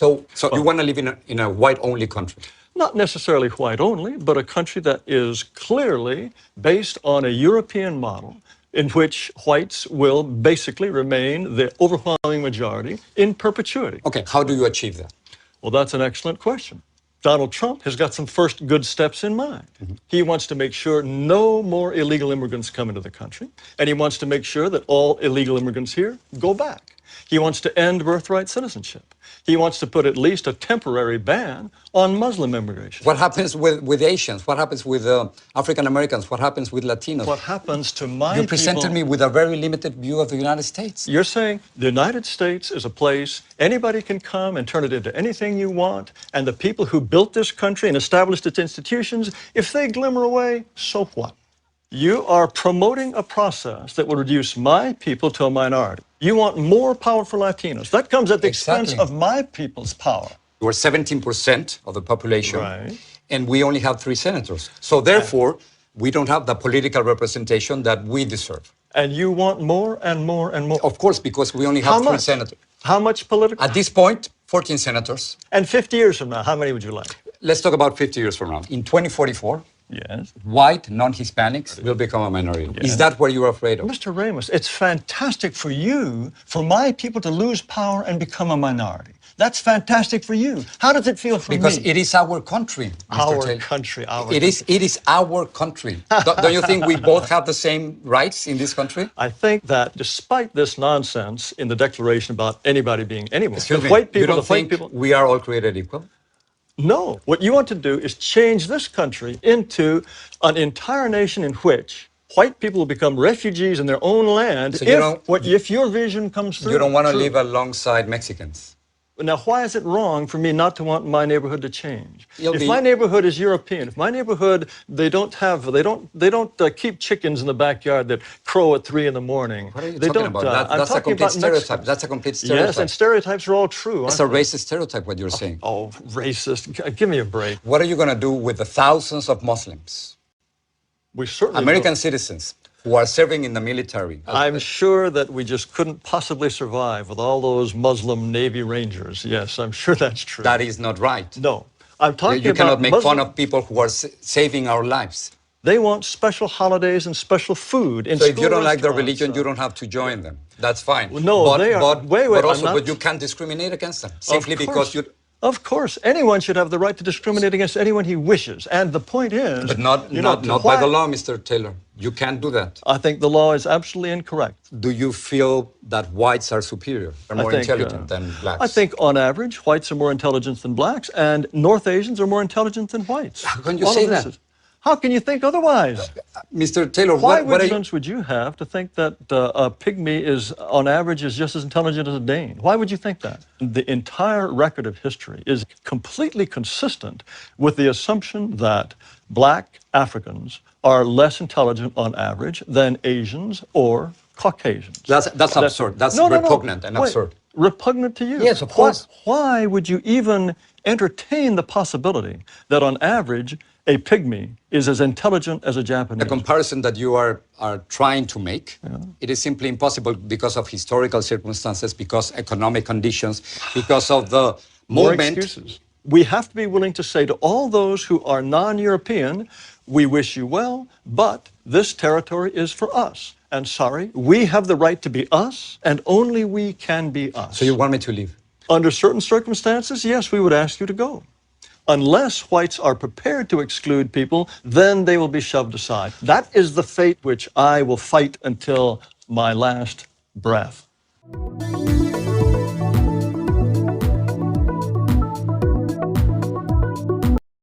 So you want to live in a white-only country? Not necessarily white-only, but a country that is clearly based on a European model in which whites will basically remain the overwhelming majority in perpetuity. Okay, how do you achieve that? Well, that's an excellent question. Donald Trump has got some first good steps in mind. He wants to make sure no more illegal immigrants come into the country, and he wants to make sure that all illegal immigrants here go back. He wants to end birthright citizenship. He wants to put at least a temporary ban on Muslim immigration. What happens with Asians? What happens with African Americans? What happens with Latinos? What happens to my people? You presented me with a very limited view of the United States. You're saying the United States is a place anybody can come and turn it into anything you want, and the people who built this country and established its institutions, if they glimmer away, so what? You are promoting a process that will reduce my people to a minority. You want more power for Latinos. That comes at the expense of my people's power. We're 17% of the population, right, and we only have 3 senators. So therefore, we don't have the political representation that we deserve. And you want more and more and more? Of course, because we only have 3 senators. How much political? At this point, 14 senators. And 50 years from now, how many would you like? Let's talk about 50 years from now. In 2044, yes, white non-Hispanics will become a minority. Yes. Is that what you're afraid of? Mr. Ramos, it's fantastic for you, for my people to lose power and become a minority. That's fantastic for you. How does it feel for because me? It is our country, Mr. Our Taylor. country, our It is our country. Don't you think we both have the same rights in this country? I think that despite this nonsense in the Declaration about anybody being anyone, Excuse me, white people, you don't the white think people, we are all created equal? No. What you want to do is change this country into an entire nation in which white people will become refugees in their own land so if your vision comes through. You don't want to live alongside Mexicans? Now, why is it wrong for me not to want my neighborhood to change? If my neighborhood is European, if my neighborhood, they don't keep chickens in the backyard that crow at 3 in the morning. What are you talking about? That's a complete stereotype. That's a complete stereotype. Yes, and stereotypes are all true. It's a racist stereotype, what you're saying. Oh, racist. Give me a break. What are you going to do with the thousands of Muslims? We certainly American citizens who are serving in the military. I'm sure that we just couldn't possibly survive with all those Muslim Navy Rangers. Yes, I'm sure that's true. That is not right. No, I'm talking about You cannot make fun of people who are saving our lives. They want special holidays and special food in So if school you don't like their restaurants, religion, you don't have to join them. That's fine. Well, no, they are. But you can't discriminate against them simply because you. Of course, anyone should have the right to discriminate against anyone he wishes. And the point is... But not by the law, Mr. Taylor. You can't do that. I think the law is absolutely incorrect. Do you feel that whites are superior, are more intelligent than blacks? I think, on average, whites are more intelligent than blacks, and North Asians are more intelligent than whites. How can you say that? How can you think otherwise? Mr. Taylor, what evidence would you have to think that a pygmy is, on average, is just as intelligent as a Dane? Why would you think that? The entire record of history is completely consistent with the assumption that black Africans are less intelligent on average than Asians or Caucasians. That's absurd. That's repugnant and absurd. Repugnant to you? Yes, of course. Why would you even entertain the possibility that on average a pygmy is as intelligent as a Japanese? The comparison that you are trying to make, it is simply impossible because of historical circumstances, because economic conditions, because of the More movement. excuses. We have to be willing to say to all those who are non-European, we wish you well, but this territory is for us. And sorry, we have the right to be us, and only we can be us. So you want me to leave? Under certain circumstances, yes, we would ask you to go. Unless whites are prepared to exclude people, then they will be shoved aside. That is the fate which I will fight until my last breath.